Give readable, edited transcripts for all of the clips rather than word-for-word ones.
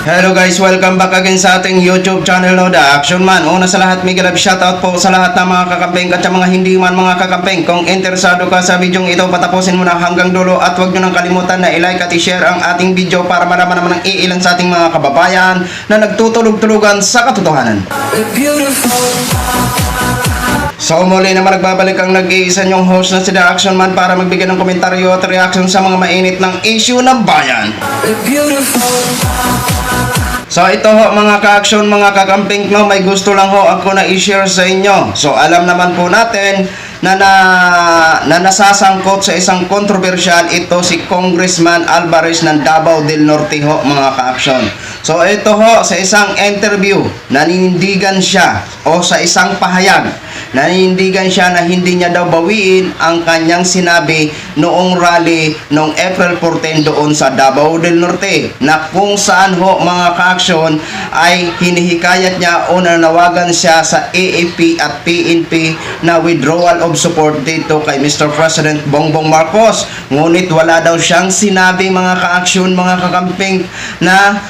Hello guys, welcome back again sa ating YouTube channel, no, The Action Man. Una sa lahat, mega love shoutout po sa lahat ng mga kakampeng at sa mga hindi man mga kakampeng. Kung interesado ka sa video ito, patapusin mo na hanggang dulo at huwag nyo nang kalimutan na i-like at i-share ang ating video para malaman naman ng iilan sa ating mga kababayan na nagtutulog-tulugan sa katotohanan. So muli naman nagbabalik ang nag-iisa nyong host na si The Action Man para magbigay ng komentaryo at reaction sa mga mainit ng issue ng bayan. So ito ho mga ka-action, mga kakamping, no, may gusto lang ho ako na i-share sa inyo. So alam naman po natin na nasasangkot sa isang kontrobersyal ito si Congressman Alvarez ng Davao del Norte ho mga ka-action. So ito ho sa isang interview, naninindigan siya o sa isang pahayag, naninindigan siya na hindi niya daw bawiin ang kanyang sinabi noong rally noong April 14 doon sa Davao del Norte, na kung saan ho mga ka-action ay hinihikayat niya o nanawagan siya sa AFP at PNP na withdrawal of support dito kay Mr. President Bongbong Marcos. Ngunit wala daw siyang sinabi mga ka-action, mga kakamping, na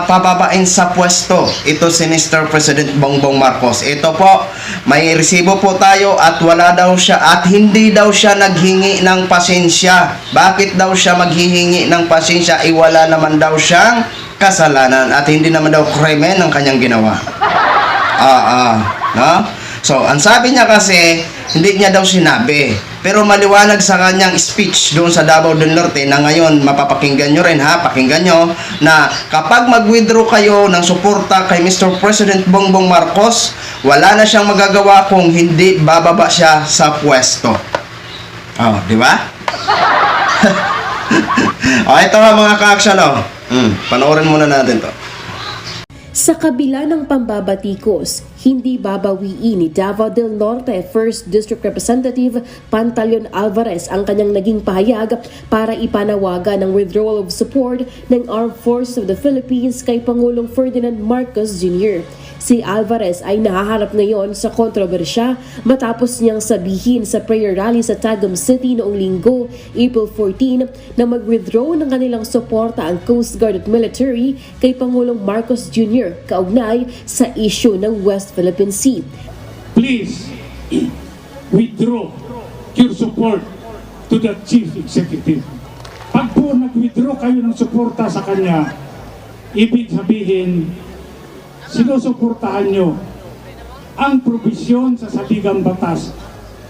pababain sa pwesto ito si Mr. President Bongbong Marcos. Ito po, may resibo po tayo at wala daw siya at hindi daw siya naghingi ng pasensya. Bakit daw siya maghihingi ng pasensya? Wala naman daw siyang kasalanan at hindi naman daw krimen ang kanyang ginawa. No? So, ang sabi niya kasi, hindi niya daw sinabi. Pero maliwanag sa kanyang speech doon sa Davao del Norte na ngayon mapapakinggan nyo rin ha, pakinggan nyo, na kapag mag-withdraw kayo ng suporta kay Mr. President Bongbong Marcos, wala na siyang magagawa kung hindi bababa siya sa pwesto. Oh, di ba? Oh, ito ha mga ka-action, oh. Panoorin muna natin to. Sa kabila ng pambabatikos, hindi babawiin ni Davao del Norte 1st District Representative Pantaleon Alvarez ang kanyang naging pahayag para ipanawagan ng withdrawal of support ng Armed Forces of the Philippines kay Pangulong Ferdinand Marcos Jr. Si Alvarez ay nahaharap ngayon sa kontrobersya matapos niyang sabihin sa prayer rally sa Tagum City noong linggo, April 14, na mag-withdraw ng kanilang suporta ang Coast Guard at military kay Pangulong Marcos Jr. kaugnay sa issue ng West Philippine Sea. Please withdraw your support to the Chief Executive. Pag po nag-withdraw kayo ng suporta sa kanya, ibig sabihin, sinusuportahan nyo ang probisyon sa saligang batas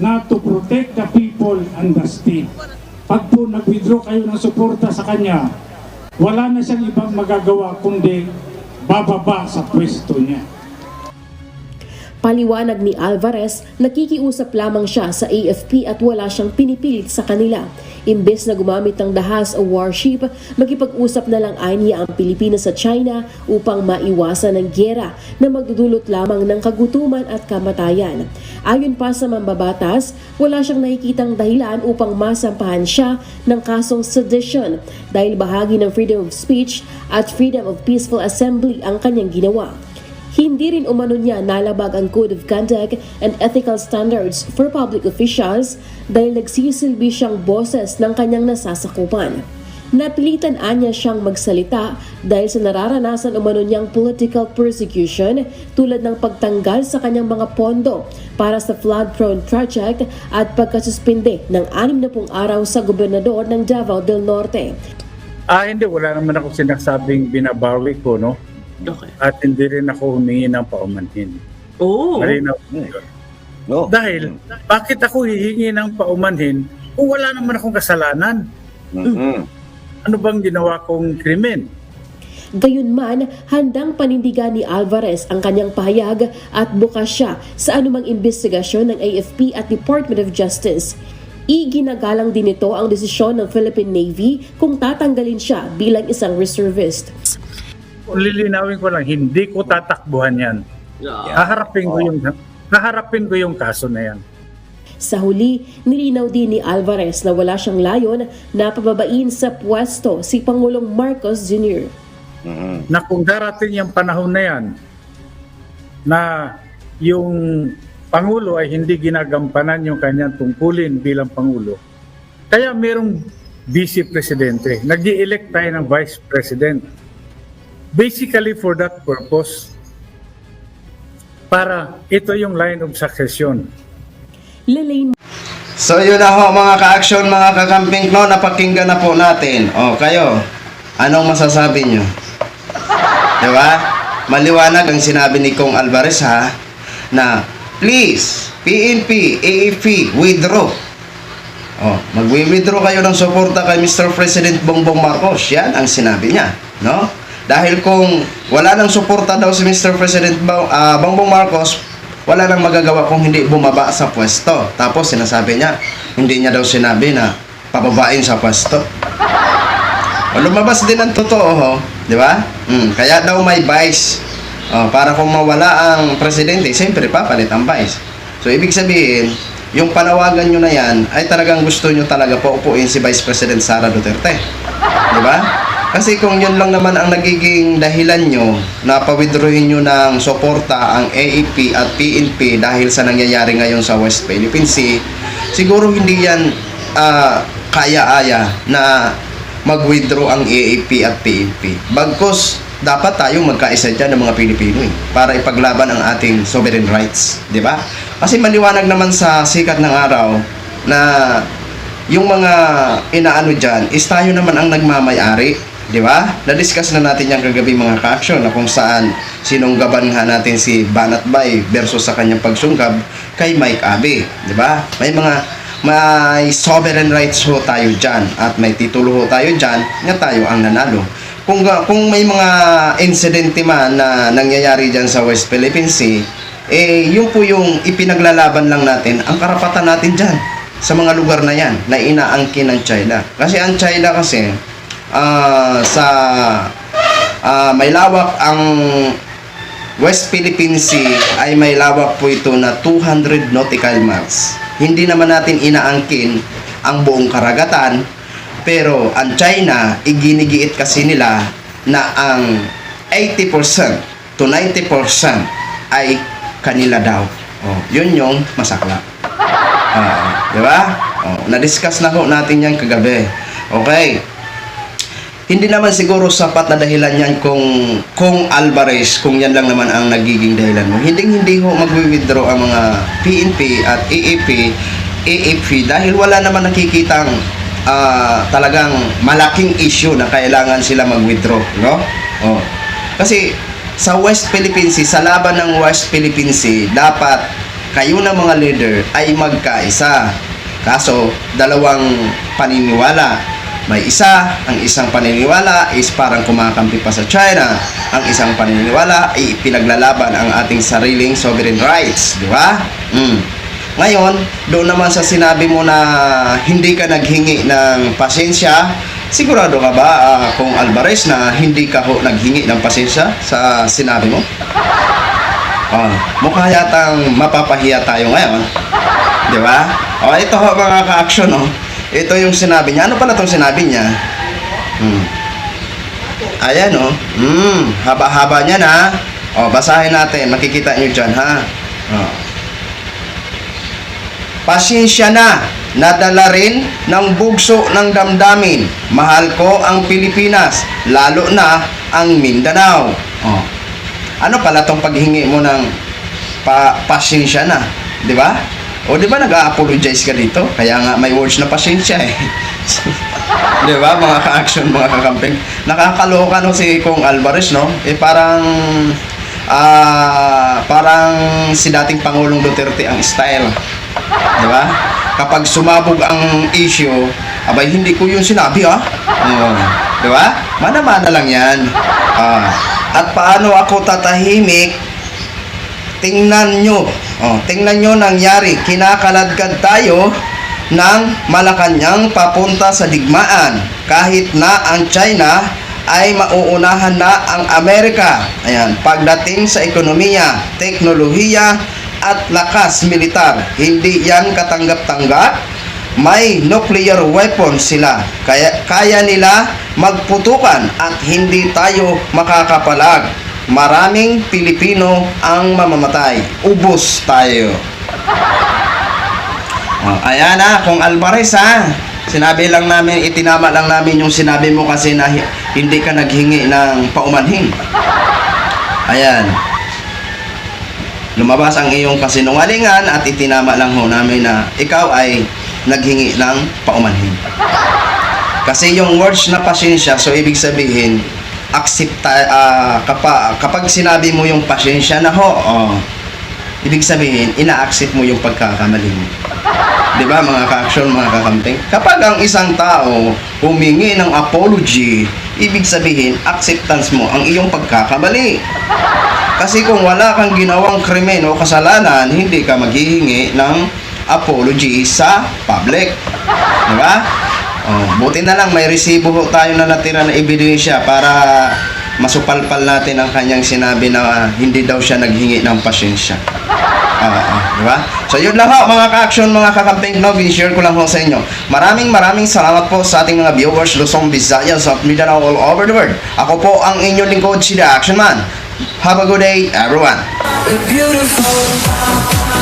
na to protect the people and the state. Pag po nag-withdraw kayo ng suporta sa kanya, wala na siyang ibang magagawa kundi bababa sa pwesto niya. Paliwanag ni Alvarez, nakikiusap lamang siya sa AFP at wala siyang pinipilit sa kanila. Imbes na gumamit ng dahas o warship, makipag-usap na lang niya ang Pilipinas sa China upang maiwasan ng giyera na magdudulot lamang ng kagutuman at kamatayan. Ayon pa sa mambabatas, wala siyang nakikitang dahilan upang masampahan siya ng kasong sedition dahil bahagi ng freedom of speech at freedom of peaceful assembly ang kanyang ginawa. Hindi rin umano niya nalabag ang Code of Conduct and Ethical Standards for Public Officials dahil nagsisilbi siyang boses ng kanyang nasasakupan. Napilitan niya siyang magsalita dahil sa nararanasan umano niyang political persecution tulad ng pagtanggal sa kanyang mga pondo para sa flood-prone project at pagkasuspinde ng 60 araw sa gobernador ng Davao del Norte. Hindi, wala naman ako sinasabing binabawi ko, no? Okay. At hindi rin ako humingi ng paumanhin. Oh. Malinaw po yun. No. Dahil, bakit ako hihingi ng paumanhin kung wala naman akong kasalanan? Ano bang ginawa kong krimen? Gayunman, handang panindigan ni Alvarez ang kanyang pahayag at bukas siya sa anumang investigasyon ng AFP at Department of Justice. Iginagalang din ito ang desisyon ng Philippine Navy kung tatanggalin siya bilang isang reservist. Lilinawin ko lang, hindi ko tatakbuhan yan. Haharapin ko yung kaso na yan. Sa huli, nilinaw din ni Alvarez na wala siyang layon na pababain sa pwesto si Pangulong Marcos Jr. Na kung darating yung panahon na yan, na yung Pangulo ay hindi ginagampanan yung kanyang tungkulin bilang Pangulo, kaya merong Vice Presidente. Nag-i-elect tayo ng Vice President. basically for that purpose. Para ito yung line of succession. Lalain So yun na ho mga ka-action, mga kakamping, no, napakinggan na po natin. O kayo, anong masasabi nyo? Diba? Maliwanag ang sinabi ni Kong Alvarez ha, na please, PNP, AFP, withdraw. O, mag-withdraw kayo ng suporta kay Mr. President Bongbong Marcos. Yan ang sinabi niya, no? Dahil kung wala nang suporta daw si Mr. President Bongbong Marcos, wala nang magagawa kung hindi bumaba sa pwesto. Tapos sinasabi niya, hindi niya daw sinabi na pababain sa pwesto. O, lumabas din ang totoo, ho, di ba? Kaya daw may vice. O, para kung mawala ang presidente, siyempre papalit ang vice. So ibig sabihin, yung panawagan nyo na yan ay talagang gusto nyo talaga paupuin si Vice President Sara Duterte. Di ba? Kasi kung yun lang naman ang nagiging dahilan nyo na pawithdrawin nyo ng suporta ang AFP at PNP dahil sa nangyayari ngayon sa West Philippine Sea, siguro hindi yan kaya-aya na mag-withdraw ang AFP at PNP. Bagkus, dapat tayong magkaisa dyan ng mga Pilipino para ipaglaban ang ating sovereign rights. Di ba? Kasi maliwanag naman sa sikat ng araw na yung mga inaano dyan is tayo naman ang nagmamayari. Di ba? Na-discuss na natin yung kagabi mga ka-action na kung saan sinunggaban nga natin si Banat Bay versus sa kanyang pagsungkab kay Mike Abe. Di ba? May sovereign rights ho tayo dyan at may titulo ho tayo dyan na tayo ang nanalo. Kung may mga insidente man na nangyayari dyan sa West Philippine Sea, yun po yung ipinaglalaban lang natin ang karapatan natin dyan sa mga lugar na yan na inaangkin ng China. Kasi ang China kasi may lawak ang West Philippine Sea ay may lawak po ito na 200 nautical miles. Hindi naman natin inaangkin ang buong karagatan, pero ang China, iginigiit kasi nila na ang 80% to 90% ay kanila daw. Yun yung masakla. Di ba? Na-discuss na ho natin yan kagabi. Okay. Hindi naman siguro sapat na dahilan yan kung Alvarez, kung yan lang naman ang nagiging dahilan mo. Hindi ho mag-withdraw ang mga PNP at AFP dahil wala naman nakikitang talagang malaking issue na kailangan sila mag-withdraw, no? Kasi sa West Philippine Sea, sa laban ng West Philippine Sea, dapat kayo na mga leader ay magkaisa. Kaso, dalawang paniniwala. May ang isang paniniwala is parang kumakampi pa sa China. Ang isang paniniwala ay pinaglalaban ang ating sariling sovereign rights, di ba? Ngayon, doon naman sa sinabi mo na hindi ka naghingi ng pasensya, sigurado ka ba kung Alvarez na hindi ka naghingi ng pasensya sa sinabi mo? Mukha yatang mapapahiya tayo ngayon. Di ba? Ito ho mga ka-action, ito yung sinabi niya. Ano pala itong sinabi niya? Ayan, haba-haba niya na. Basahin natin. Makikita nyo dyan, ha? Pasensya na, nadala rin ng bugso ng damdamin. Mahal ko ang Pilipinas, lalo na ang Mindanao. Ano pala tong paghingi mo ng pasensya na? Di ba? Di ba nag-a-apologize ka dito? Kaya nga may words na pasensya eh. Di ba mga ka-action, mga kakamping? Nakakaloka no si Kong Alvarez, no? Parang si dating Pangulong Duterte ang style. Di ba? Kapag sumabog ang issue, abay hindi ko yung sinabi di ba? Mana-mana lang yan. At paano ako tatahimik? Tingnan nyo nangyari. Kinakaladkad tayo ng Malacanang papunta sa digmaan. Kahit na ang China ay mauunahan na ang Amerika. Ayan, pagdating sa ekonomiya, teknolohiya at lakas militar, hindi yan katanggap-tanggap. May nuclear weapons sila. Kaya nila magputukan at hindi tayo makakapalag. Maraming Pilipino ang mamamatay. Ubos tayo. Ayan kung Alvarez Sinabi lang namin, itinama lang namin yung sinabi mo kasi na hindi ka naghingi ng paumanhin. Ayan. Lumabas ang iyong kasinungalingan at itinama lang ho namin na ikaw ay naghingi ng paumanhin. Kasi yung words na pasensya, so ibig sabihin, kapag sinabi mo yung pasensya na ho, ibig sabihin, ina-accept mo yung pagkakamali mo. Di ba mga ka-action, mga kakamping? Kapag ang isang tao humingi ng apology, ibig sabihin, acceptance mo ang iyong pagkakamali. Kasi kung wala kang ginawang krimen o kasalanan, hindi ka maghihingi ng apology sa public. Di ba? Buti na lang may resibo ho tayo na natira na ebidensya para masupalpal natin ang kanyang sinabi na hindi daw siya naghingi ng pasensya. Di ba? So yun lang ho mga ka-action, mga kakamping, no, share ko lang ho sa inyo. Maraming salamat po sa ating mga viewers, Luzon, Visayas at Mindanao all over the world. Ako po ang inyong lingkod, si The Action Man. Have a good day, everyone. Beautiful.